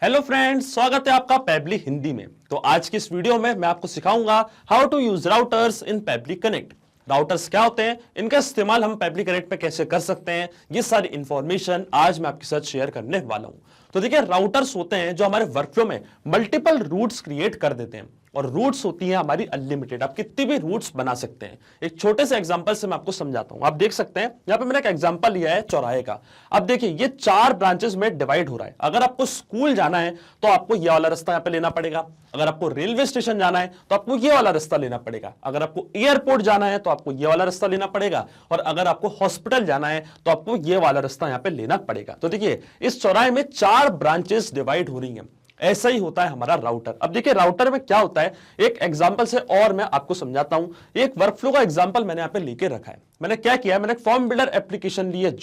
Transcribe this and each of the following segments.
Hello friends, स्वागत है आपका पैबली हिंदी में। तो आज की इस वीडियो में मैं आपको सिखाऊंगा how to use routers in Pabbly Connect. Routers क्या होते हैं, इनका इस्तेमाल हम पैबली कनेक्ट पे कैसे कर सकते हैं, ये सारी इंफॉर्मेशन आज मैं आपके साथ शेयर करने वाला हूं। तो देखिए, राउटर्स होते हैं जो हमारे वर्कफ्लो में मल्टीपल रूट्स क्रिएट कर देते हैं और रूट्स होती हैं हमारी अनलिमिटेड। आप कितनी भी रूट्स बना सकते हैं। एक छोटे से एग्जांपल से मैं आपको समझाता हूं। आप देख सकते हैं यहां पे मैंने एक एग्जांपल लिया है चौराहे का। अब देखिए, ये 4 ब्रांचेस में डिवाइड हो रहा है। अगर आपको स्कूल जाना है तो आपको ये वाला रास्ता यहां पे लेना पड़ेगा। अगर आपको रेलवे स्टेशन जाना है तो आपको ये वाला रास्ता लेना पड़ेगा। अगर आपको एयरपोर्ट जाना है तो आपको ये वाला रास्ता लेना पड़ेगा। और अगर आपको हॉस्पिटल जाना है तो आपको ये वाला रास्ता यहां पे लेना पड़ेगा। तो देखिए, इस चौराहे में 4 ब्रांचेस डिवाइड हो रही हैं। ऐसा ही होता है हमारा राउटर। अब देखिए, राउटर में क्या होता है, एक एग्जांपल से और मैं आपको समझाता हूं। एक वर्कफ्लो का एग्जांपल मैंने यहां पे लेके रखा है। मैंने क्या किया है, मैंने एक फॉर्म बिल्डर एप्लीकेशन ली है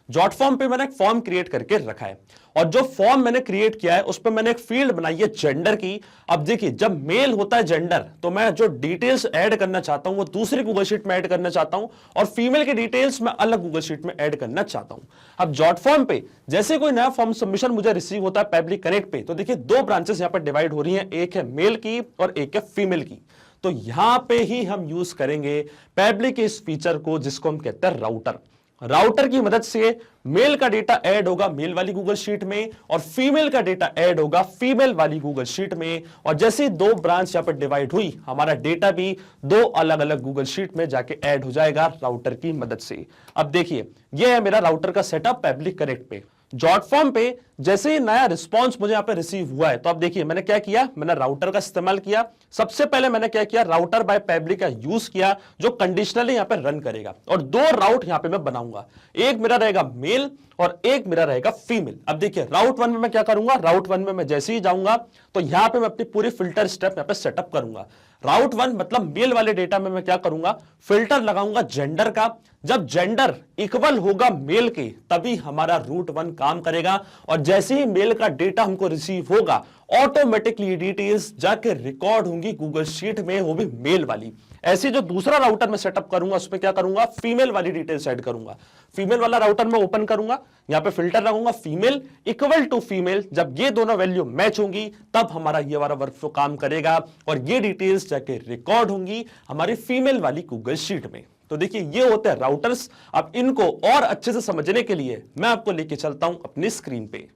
जॉट फॉर्म पे मैंने एक फॉर्म क्रिएट करके रखा है। और जो फॉर्म मैंने क्रिएट किया है उस पर मैंने एक फील्ड बनाई है जेंडर की। अब देखिए, जब मेल होता है जेंडर, तो मैं जो डिटेल्स ऐड करना चाहता हूं वो दूसरी गूगल शीट में ऐड करना चाहता हूं, और फीमेल की डिटेल्स मैं अलग गूगल शीट में ऐड करना चाहता हूं। अब जॉट फॉर्म पे जैसे कोई नया फॉर्म सबमिशन मुझे रिसीव होता है पैबली कनेक्ट पे, तो देखिए 2 ब्रांचेस यहां पर डिवाइड हो रही हैं, एक है मेल की और एक है फीमेल की। तो यहां पे ही हम यूज करेंगे पैबली के इस फीचर को, जिसको हम कहते हैं राउटर। राउटर की मदद से मेल का डेटा ऐड होगा मेल वाली गूगल शीट में, और फीमेल का डेटा ऐड होगा फीमेल वाली गूगल शीट में। और जैसे 2 ब्रांच यहां पर डिवाइड हुई, हमारा डेटा भी 2 अलग अलग गूगल शीट में जाके ऐड हो जाएगा राउटर की मदद से। अब देखिए, यह है मेरा राउटर का सेटअप पैबली कनेक्ट पे। जॉट फॉर्म पे जैसे ही नया रिस्पांस मुझे यहां पे रिसीव हुआ है, तो अब देखिए मैंने क्या किया, मैंने राउटर का इस्तेमाल किया। सबसे पहले मैंने क्या किया, राउटर बाय पैबली का यूज किया, जो कंडीशनली यहां पे रन करेगा। और 2 राउट यहां पे मैं बनाऊंगा, एक मेरा रहेगा मेल और एक मेरा रहेगा फीमेल। अब देखिए, राउट 1 में मैं क्या करूंगा, राउट 1 में मैं जैसे ही जाऊंगा तो यहां पे मैं अपनी पूरी फिल्टर स्टेप यहां पे सेटअप करूंगा। राउट 1 मतलब मेल वाले डेटा में मैं क्या करूंगा, फिल्टर लगाऊंगा जेंडर का। जब जेंडर इक्वल होगा मेल के, तभी हमारा रूट 1 काम करेगा। और जैसे ही मेल का डेटा हमको रिसीव होगा, ऑटोमेटिकली डिटेल्स जाके रिकॉर्ड होंगी गूगल शीट में, वो भी मेल वाली। ऐसे जो दूसरा राउटर मैं सेटअप करूंगा उसमें क्या करूंगा, फीमेल वाली डिटेल्स ऐड करूंगा। फीमेल वाला राउटर मैं ओपन करूंगा, यहां पे फिल्टर लगाऊंगा फीमेल इक्वल टू फीमेल। जब ये दोनों वैल्यू मैच होंगी तब हमारा ये वाला वर्कफ्लो काम करेगा, और ये डिटेल्स जाके रिकॉर्ड होंगी हमारी फीमेल वाली गूगल शीट में। तो देखिए, ये होते हैं राउटर्स। अब इनको और अच्छे से समझने के लिए मैं आपको लेके चलता हूं अपनी स्क्रीन पे।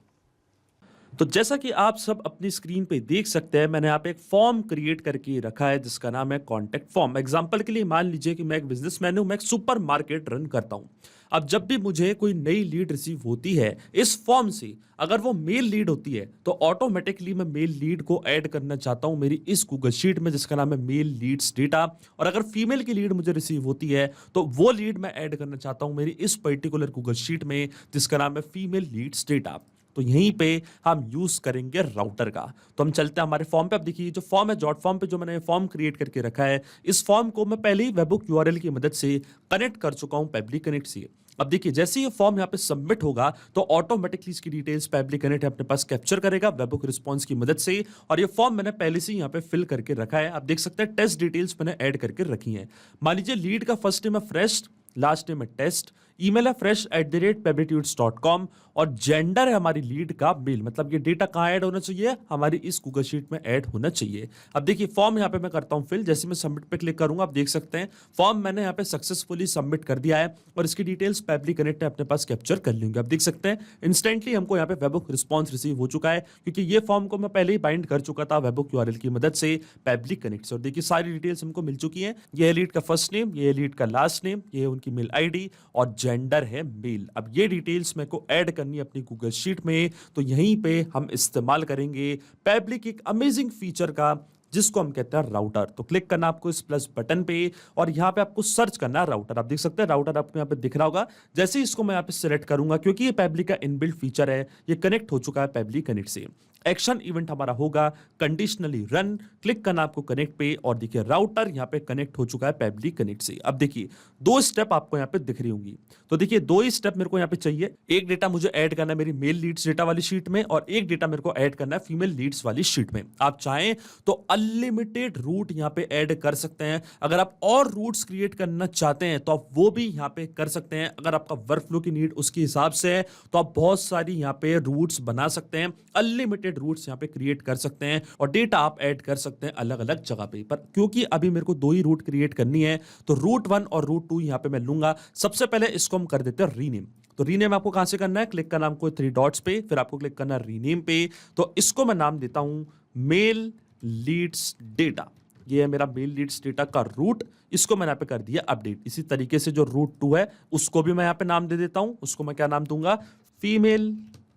तो जैसा कि आप सब अपनी स्क्रीन पे देख सकते हैं, मैंने यहाँ पे एक फॉर्म क्रिएट करके रखा है जिसका नाम है कॉन्टैक्ट फॉर्म। एग्जांपल के लिए मान लीजिए कि मैं एक बिजनेसमैन हूं, मैं एक सुपर मार्केट रन करता हूं। अब जब भी मुझे कोई नई लीड रिसीव होती है इस फॉर्म से, अगर वो मेल लीड होती है तो ऑटोमेटिकली मैं मेल लीड को ऐड करना चाहता हूं मेरी इस गूगल शीट में जिसका नाम है मेल लीड्स डेटा। और अगर फीमेल की लीड मुझे रिसीव होती है तो वो लीड मैं ऐड करना चाहता हूं मेरी इस पर्टिकुलर गूगल शीट में जिसका नाम है फीमेल लीड्स डेटा। तो यहीं पे हम यूज करेंगे राउटर का। तो हम चलते हैं हमारे फॉर्म पे। अब देखिए, जो फॉर्म है जॉट फॉर्म पे, जो मैंने फॉर्म क्रिएट करके रखा है, इस फॉर्म को मैं पहले ही वेबहुक यूआरएल की मदद से कनेक्ट कर चुका हूं पैबली कनेक्ट से। अब देखिए, जैसे ये फॉर्म यहाँ पे सबमिट होगा तो ऑटोमेटिकली इसकी डिटेल्स पैबली कनेक्ट अपने पास कैप्चर करेगा वेबहुक रिस्पांस की मदद से। और ये फॉर्म मैंने पहले से यहाँ पे फिल करके रखा है। आप देख सकते हैं टेस्ट डिटेल्स मैंने ऐड करके रखी हैं। मान लीजिए लीड का फर्स्ट नेम है फ्रेश, लास्ट नेम है टेस्ट, ईमेल है fresh@pebblitudes.com, और जेंडर है हमारी लीड का मेल। मतलब ये डेटा कहाँ ऐड होना चाहिए, हमारी इस गूगल शीट में ऐड होना चाहिए। अब देखिए, फॉर्म यहाँ पे मैं करता हूँ फिल। जैसे मैं सबमिट पे क्लिक करूंगा, आप देख सकते हैं फॉर्म मैंने यहाँ पे सक्सेसफुली सबमिट कर दिया है, और इसकी डिटेल्स पैबली कनेक्ट ने अपने पास कैप्चर कर लेंगे। आप देख सकते हैं इंस्टेंटली हमको यहाँ पे वेबहुक रिस्पॉन्स रिसीव हो चुका है, क्योंकि ये फॉर्म को मैं पहले ही बाइंड कर चुका था वेबहुक यूआरएल की मदद से पैबली कनेक्ट से। और देखिए, सारी डिटेल्स हमको मिल चुकी है। ये लीड का फर्स्ट नेम, ये लीड का लास्ट नेम, ये उनकी मेल आईडी, और जेंडर है मेल। अब ये डिटेल्स मेरे को ऐड करनी है अपनी गूगल शीट में। तो यहीं पे हम इस्तेमाल करेंगे पैबली की एक अमेजिंग फीचर का, जिसको हम कहते हैं राउटर। तो क्लिक करना आपको इस प्लस बटन पे, और यहां पे आपको सर्च करना है राउटर। आप देख सकते हैं राउटर आपको यहां पे दिख रहा होगा। जैसे ही इसको मैं यहां पे सिलेक्ट करूंगा, क्योंकि ये पैबली का इनबिल्ट फीचर है, ये कनेक्ट हो चुका है पैबली कनेक्ट से। एक्शन इवेंट हमारा होगा कंडीशनली रन। क्लिक करना आपको कनेक्ट पे, और देखिए राउटर यहाँ पे कनेक्ट हो चुका है पैबली कनेक्ट से। अब देखिए, 2 स्टेप आपको यहाँ पे दिख रही होंगी। तो देखिए, 2 ही स्टेप मेरे को यहाँ पे चाहिए। एक डेटा मुझे ऐड करना है मेरी मेल लीड्स डेटा वाली शीट में, और एक डेटा मेरे को ऐड करना है फीमेल लीड्स वाली शीट में। आप चाहें तो अनलिमिटेड रूट यहाँ पे ऐड कर सकते हैं। अगर आप और रूट्स क्रिएट करना चाहते हैं तो आप वो भी यहाँ पे कर सकते हैं। अगर आपका वर्कफ्लो की नीड उसके हिसाब से है तो आप बहुत सारी यहाँ पे रूट्स बना सकते हैं, अनलिमिटेड रूट्स यहाँ पे क्रिएट कर सकते हैं और डेटा आप ऐड कर सकते हैं अलग अलग जगह पे। पर क्योंकि अभी मेरे को 2 ही रूट क्रिएट करनी है तो रूट 1 और रूट 2 यहाँ पे मैं लूंगा। सबसे पहले इसको हम कर देते हैं रीनेम। तो रीनेम आपको कहां से करना है, क्लिक करना आपको 3 डॉट्स पे, फिर आपको क्लिक करना है रीनेम पे। तो इसको मैं नाम देता हूं मेल लीड्स डेटा। ये है मेरा मेल लीड्स डेटा का रूट, इसको मैंने यहाँ पे कर दिया अपडेट। इसी तरीके से जो रूट 2 है उसको भी मैं यहाँ पे नाम दे देता हूं। उसको मैं क्या नाम दूंगा, फीमेल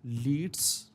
लीड्स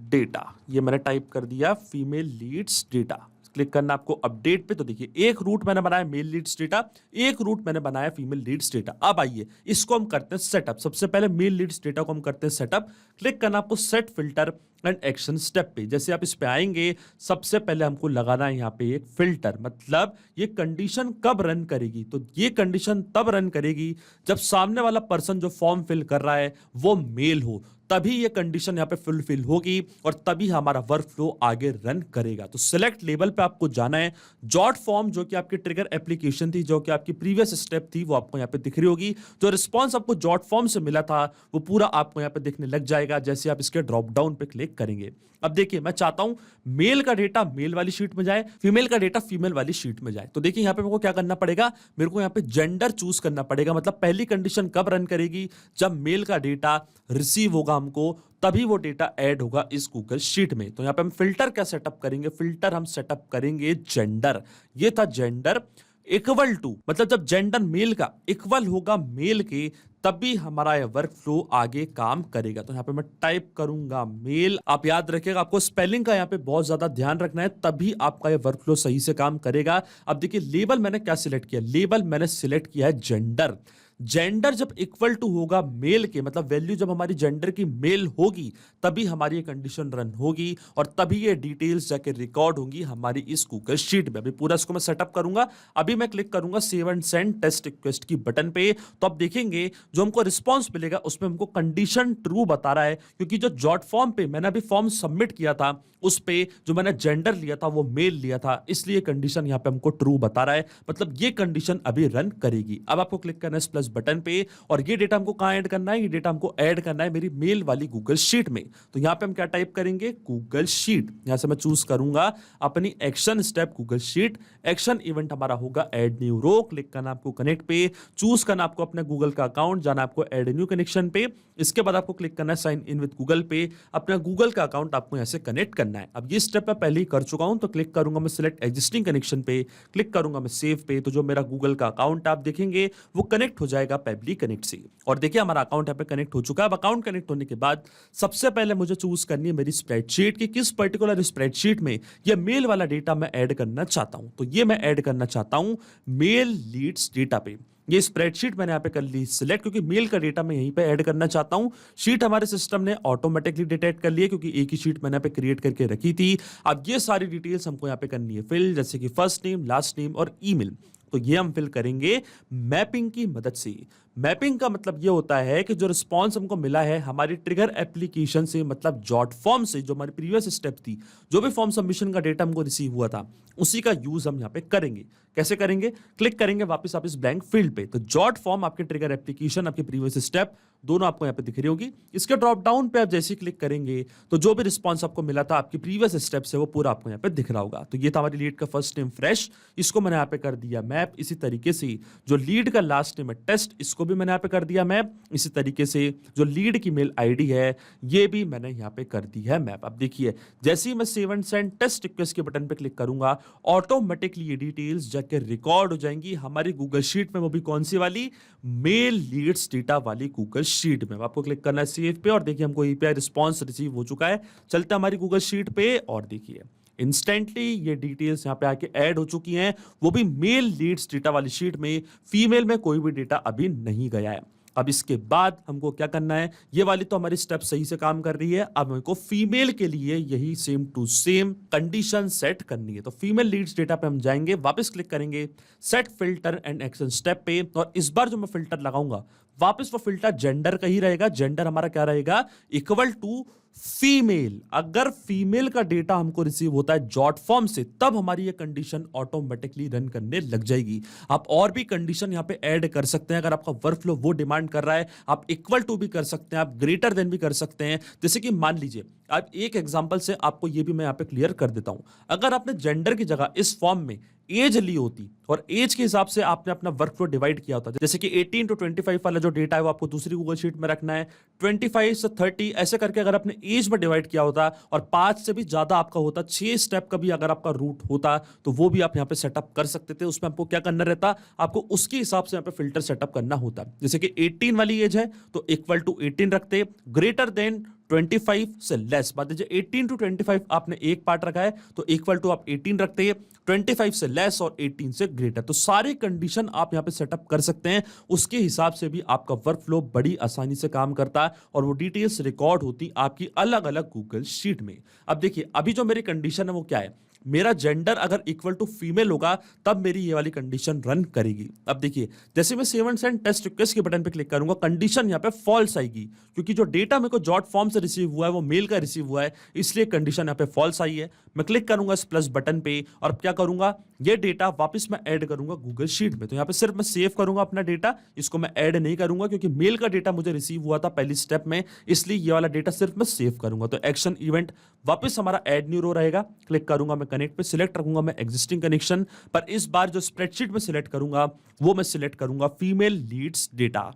डेटा। ये मैंने टाइप कर दिया फीमेल लीड्स डेटा। क्लिक करना आपको अपडेट पे। तो देखिए एक रूट मैंने बनाया मेल लीड्स डेटा, एक रूट मैंने बनाया फीमेल लीड्स डेटा। अब आइए इसको हम करते हैं सेटअप। सबसे पहले मेल लीड्स डेटा को हम करते हैं सेटअप। क्लिक करना आपको set filter and action step पे। जैसे आप इस पे आएंगे सबसे पहले हमको लगाना है यहाँ पे एक फिल्टर, मतलब ये कंडीशन कब रन करेगी। तो ये कंडीशन तब रन करेगी जब सामने वाला पर्सन जो फॉर्म फिल कर रहा है वो मेल हो, तभी ये कंडीशन यहाँ पे फुलफिल होगी और तभी हमारा वर्क फ्लो आगे रन करेगा। तो सिलेक्ट लेवल पे आपको जाना है। जॉट फॉर्म जो कि आपकी ट्रिगर एप्लीकेशन थी, जो कि आपकी प्रीवियस स्टेप थी, वो आपको यहाँ पे दिख रही होगी। जो रिस्पॉन्स आपको जॉट फॉर्म से मिला था वो पूरा आपको यहाँ पे दिखने लग जाएगा जैसे आप इसके ड्रॉप डाउन पे क्लिक करेंगे। अब देखिए मैं चाहता हूं मेल का डेटा मेल वाली शीट में जाए, फीमेल का डेटा फीमेल वाली शीट में जाए। तो देखिए यहाँ पे मेरे को क्या करना पड़ेगा, मेरे को यहाँ पे जेंडर चूज करना पड़ेगा। मतलब पहली कंडीशन कब रन करेगी, जब मेल का डेटा रिसीव होगा हमको, तभी वो डेटा ऐड होगा इस गूगल शीट में। तो यहाँ पे हम फिल्टर क्या सेटअप करेंगे, फिल्टर हम सेटअप करेंगे जेंडर। ये था जेंडर इक्वल टू, मतलब जब जेंडर मेल का इक्वल होगा मेल के, तभी हमारा यह वर्क फ्लो आगे काम करेगा। तो यहाँ पे मैं टाइप करूंगा मेल। आप याद रखिएगा आपको स्पेलिंग का यहाँ पे बहुत ज्यादा ध्यान रखना है, तभी आपका यह वर्क फ्लो सही से काम करेगा। अब देखिए लेबल मैंने क्या सिलेक्ट किया, लेबल मैंने सिलेक्ट किया है जेंडर। जेंडर जब इक्वल टू होगा मेल के, मतलब वैल्यू जब हमारी जेंडर की मेल होगी, तभी हमारी ये कंडीशन रन होगी और तभी ये डिटेल्स जाके रिकॉर्ड होंगी हमारी इस गूगल शीट में। अभी पूरा इसको मैं सेटअप करूंगा। अभी मैं क्लिक करूंगा save and send test request की बटन पे। तो आप देखेंगे जो हमको रिस्पॉन्स मिलेगा उसमें हमको कंडीशन ट्रू बता रहा है, क्योंकि जो जॉट फॉर्म पे मैंने अभी फॉर्म सबमिट किया था उस पे जो मैंने जेंडर लिया था वो मेल लिया था, इसलिए कंडीशन यहाँ पे हमको ट्रू बता रहा है। मतलब ये कंडीशन अभी रन करेगी। अब आपको क्लिक करना है इस प्लस बटन पे और ये डेटा हमको कहां ऐड करना है, ये डेटा हमको ऐड करना है मेरी मेल वाली गूगल शीट में। तो यहां पे हम क्या टाइप करेंगे, गूगल शीट। यहां से मैं चूज करूंगा अपनी action step Google sheet. Action event हमारा होगा ऐड न्यू रो। क्लिक करना आपको कनेक्ट पे, चूज करना आपको अपने गूगल का अकाउंट, जाना आपको ऐड न्यू कनेक्शन पे। इसके बाद आपको क्लिक करना है साइन इन विद गूगल पे। अपना गूगल का अकाउंट आपको यहां से कनेक्ट करना है। अब ये स्टेप मैं पहले ही कर चुका हूं, तो क्लिक करूंगा मैं सिलेक्ट एग्जिस्टिंग कनेक्शन पे, क्लिक करूंगा मैं सेव पे। तो जो मेरा गूगल का अकाउंट आप देखेंगे वो कनेक्ट हो जाएगा पेबली कनेक्ट से। और देखिए हमारा अकाउंट यहाँ पे कनेक्ट हो चुका है। अब अकाउंट कनेक्ट होने के बाद सबसे पहले मुझे चूज करनी है मेरी स्प्रेडशीट की किस पर्टिकुलर स्प्रेडशीट में ये मेल वाला डेटा मैं ऐड करना चाहता हूं। तो ये मैं ऐड करना चाहता हूं मेल लीड्स डेटा पे। ये स्प्रेडशीट मैंने यहाँ पे कर ली सिलेक्ट, क्योंकि मेल का डेटा मैं यहीं पे ऐड करना चाहता हूं। शीट हमारे सिस्टम ने ऑटोमेटिकली डिटेक्ट कर लिया क्योंकि एक ही शीट मैंने यहाँ पे क्रिएट करके रखी थी। अब ये सारी डिटेल्स हमको यहाँ पे करनी है फिल, जैसे कि फर्स्ट नेम, लास्ट नेम और ईमेल। तो ये हम फिल करेंगे मैपिंग की मदद से। मैपिंग का मतलब ये होता है कि जो रिस्पॉन्स हमको मिला है हमारी ट्रिगर एप्लीकेशन से, मतलब जॉट फॉर्म से, जो हमारी प्रीवियस स्टेप थी, जो भी फॉर्म सबमिशन का डेटा हमको रिसीव हुआ था, उसी का यूज हम यहाँ पे करेंगे। कैसे करेंगे, क्लिक करेंगे वापस आप इस ब्लैंक फील्ड पे। तो जॉट फॉर्म, आपके ट्रिगर एप्लीकेशन, आपकी प्रीवियस स्टेप, दोनों आपको यहाँ पे दिख रही होगी। इसके ड्रॉप डाउन पे आप जैसे ही क्लिक करेंगे तो जो भी रिस्पॉन्स आपको मिला था आपकी प्रीवियस स्टेप से, वो पूरा आपको यहाँ पे दिख रहा होगा। तो ये था हमारी लीड का फर्स्ट नेम फ्रेश, इसको मैंने यहाँ पे कर दिया मैप। इसी तरीके से जो लीड का लास्ट नेम है टेस्ट, इसको भी मैंने यहाँ पे कर दिया मैप। इसी तरीके से जो लीड की मेल आईडी है ये भी मैंने यहाँ पे कर दी है मैप। अब देखिए जैसे ही मैं save and send test request के बटन पे क्लिक करूंगा, ऑटोमेटिकली ये डिटेल्स जाके रिकॉर्ड हो जाएंगी हमारी गूगल शीट में। वो भी कौन सी वाली, मेल लीड्स डेटा वाली गूगल शीट में। आपको क्लिक करना है सेव पे और देखिए हमको एपीआई रिस्पॉन्स रिसीव हो चुका है। चलते हमारी गूगल शीट पे और देखिए इंस्टेंटली ये डिटेल्स यहाँ पे आके ऐड हो चुकी हैं, वो भी मेल लीड्स डेटा वाली शीट में। फीमेल में कोई भी डेटा अभी नहीं गया है। अब इसके बाद हमको क्या करना है, ये वाली तो हमारी स्टेप सही से काम कर रही है। अब हमको फीमेल के लिए यही same to same condition set करनी है। तो फीमेल लीड्स डेटा पे हम जाएंगे, वापस क्लिक करेंगे set filter and action step पे, और इस बार जो मैं फिल्टर लगाऊंगा वापस वो फिल्टर जेंडर का ही रहेगा। जेंडर हमारा क्या रहेगा, इक्वल टू फीमेल। अगर फीमेल का डेटा हमको रिसीव होता है जॉट फॉर्म से, तब हमारी ये कंडीशन ऑटोमेटिकली रन करने लग जाएगी। आप और भी कंडीशन यहाँ पे ऐड कर सकते हैं अगर आपका वर्कफ्लो वो डिमांड कर रहा है। आप इक्वल टू भी कर सकते हैं, आप ग्रेटर देन भी कर सकते हैं। जैसे कि मान लीजिए, आप एक एग्जांपल से आपको ये भी मैं यहाँ पे क्लियर कर देता हूं। अगर आपने जेंडर की जगह इस फॉर्म में एज ली होती और एज के हिसाब से आपने अपना वर्कफ्लो डिवाइड किया होता, जैसे कि 18 to 25 वाला जो डेटा है वो आपको दूसरी गूगल शीट में रखना है, 25 से 30 ऐसे करके अगर आपने एज में डिवाइड किया होता और 5 से भी ज्यादा आपका होता, 6 स्टेप का भी अगर आपका रूट होता, तो वो भी आप यहाँ पे सेटअप कर सकते थे। उसमें आपको क्या करना रहता, आपको उसके हिसाब से यहाँ पे फिल्टर सेटअप करना होता। जैसे कि 18 वाली एज है तो इक्वल टू 18 रखते, ग्रेटर देन 25 से लेस। बात लीजिए 18 to 25 आपने एक पार्ट रखा है तो इक्वल टू आप 18 रखते हैं, 25 से लेस और 18 से ग्रेटर। तो सारी कंडीशन आप यहां पे सेटअप कर सकते हैं। उसके हिसाब से भी आपका वर्कफ्लो बड़ी आसानी से काम करता है और वो डिटेल्स रिकॉर्ड होती आपकी अलग अलग गूगल शीट में। अब देखिए, अभी जो मेरी कंडीशन है वो क्या है, मेरा जेंडर अगर इक्वल टू फीमेल होगा तब मेरी ये वाली कंडीशन रन करेगी। अब देखिए, जैसे मैं save and send test request के बटन पे क्लिक करूंगा, कंडीशन यहाँ पे फॉल्स आएगी, क्योंकि जो डेटा मेरे को जॉट फॉर्म से रिसीव हुआ है वो मेल का रिसीव हुआ है, इसलिए कंडीशन यहाँ पे फॉल्स आई है। मैं क्लिक करूंगा इस प्लस बटन पे और क्या करूंगा, ये डेटा वापस मैं ऐड करूंगा गूगल शीट में। तो यहाँ पे सिर्फ मैं सेव करूंगा अपना डेटा, इसको मैं ऐड नहीं करूंगा क्योंकि मेल का डेटा मुझे रिसीव हुआ था पहली स्टेप में, इसलिए ये वाला डेटा सिर्फ मैं सेव करूंगा। तो एक्शन इवेंट वापस हमारा ऐड न्यू रो रहेगा। क्लिक करूंगा मैं कनेक्ट पे, सिलेक्ट रखूंगा मैं एग्जिस्टिंग कनेक्शन, पर इस बार जो स्प्रेडशीट में सिलेक्ट करूंगा वो मैं सिलेक्ट करूंगा फीमेल लीड्स डेटा।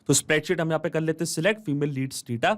तो स्प्रेडशीट हम यहां पे कर लेते हैं सिलेक्ट फीमेल लीड्स डेटा।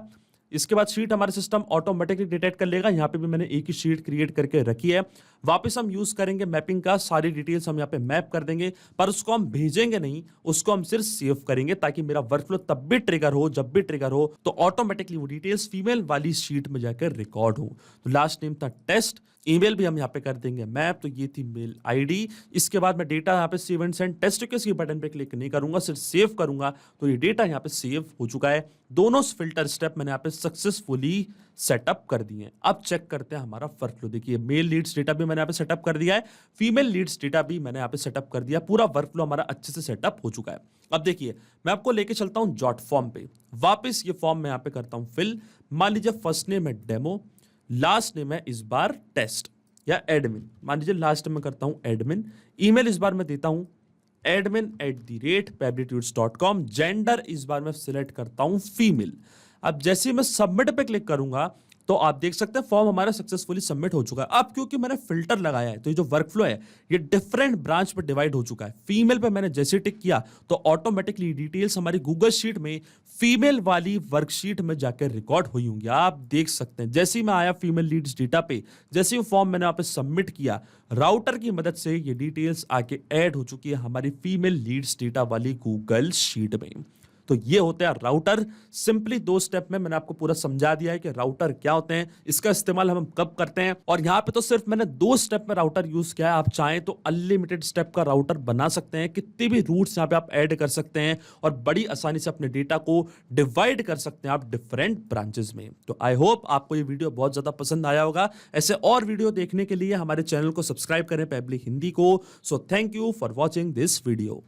इसके बाद शीट हमारा सिस्टम ऑटोमेटिकली डिटेक्ट कर लेगा। यहां पे भी मैंने एक ही शीट क्रिएट करके रखी है। वापस हम यूज करेंगे मैपिंग का, सारी डिटेल्स हम यहां पे मैप कर देंगे, पर उसको हम भेजेंगे नहीं, उसको हम सिर्फ सेव करेंगे ताकि मेरा वर्कफ्लो तब भी ट्रिगर हो, जब भी ट्रिगर हो तो ऑटोमेटिकली वो डिटेल्स फीमेल वाली शीट में जाकर रिकॉर्ड हो। तो लास्ट नेम था टेस्ट, ईमेल भी हम यहाँ पे कर देंगे मैप, तो ये थी मेल आईडी। इसके बाद मैं डेटा यहाँ पे save and send test request के बटन पे क्लिक नहीं करूंगा, सिर्फ सेव करूंगा, तो ये डेटा यहाँ पे सेव हो चुका है। दोनों फिल्टर स्टेप मैंने यहाँ पे सक्सेसफुली सेटअप कर दिए हैं। अब चेक करते हैं हमारा वर्कफ्लो। देखिए, मेल लीड्स डेटा भी मैंने यहाँ पे सेटअप कर दिया है, फीमेल लीड्स डेटा भी मैंने यहाँ पे सेटअप कर दिया। पूरा वर्कफ्लो हमारा अच्छे से सेटअप हो चुका है। अब देखिए, मैं आपको लेके चलता हूँ जॉट फॉर्म पे। वापस ये फॉर्म मैं यहाँ पे करता हूँ फिल। मान लीजिए फर्स्ट नेम है डेमो, लास्ट नेम है इस बार टेस्ट या एडमिन। मान लीजिए लास्ट में करता हूं एडमिन। ईमेल इस बार मैं देता हूं admin@pablitudes.com। जेंडर इस बार मैं सिलेक्ट करता हूं फीमेल। अब जैसे ही मैं सबमिट पे क्लिक करूंगा तो आप देख सकते हैं फॉर्म हमारा सक्सेसफुली सबमिट हो चुका है। अब क्योंकि मैंने फिल्टर लगाया है तो ये जो वर्कफ्लो है ये डिफरेंट ब्रांच पे डिवाइड हो चुका है। फीमेल पे मैंने जैसे टिक किया तो ऑटोमेटिकली डिटेल्स हमारी गूगल शीट में फीमेल वाली वर्कशीट में जाकर रिकॉर्ड हुई होंगी। आप देख सकते हैं जैसे ही मैं आया फीमेल लीड्स डेटा पे, जैसे ही फॉर्म मैंने यहाँ पे सबमिट किया, राउटर की मदद से ये डिटेल्स आके ऐड हो चुकी है हमारी फीमेल लीड्स डेटा वाली गूगल शीट में। तो ये होते हैं राउटर। सिंपली 2 स्टेप में मैंने आपको पूरा समझा दिया है कि राउटर क्या होते हैं, इसका इस्तेमाल हम कब करते हैं। और यहाँ पे तो सिर्फ मैंने 2 स्टेप में राउटर यूज किया है। आप चाहें तो अनलिमिटेड स्टेप का राउटर बना सकते हैं, कितने भी रूट्स यहाँ पे आप ऐड कर सकते हैं और बड़ी आसानी से अपने डेटा को डिवाइड कर सकते हैं आप डिफरेंट ब्रांचेस में। तो आई होप आपको ये वीडियो बहुत ज्यादा पसंद आया होगा। ऐसे और वीडियो देखने के लिए हमारे चैनल को सब्सक्राइब करें पेबली हिंदी को। So thank you for watching this video.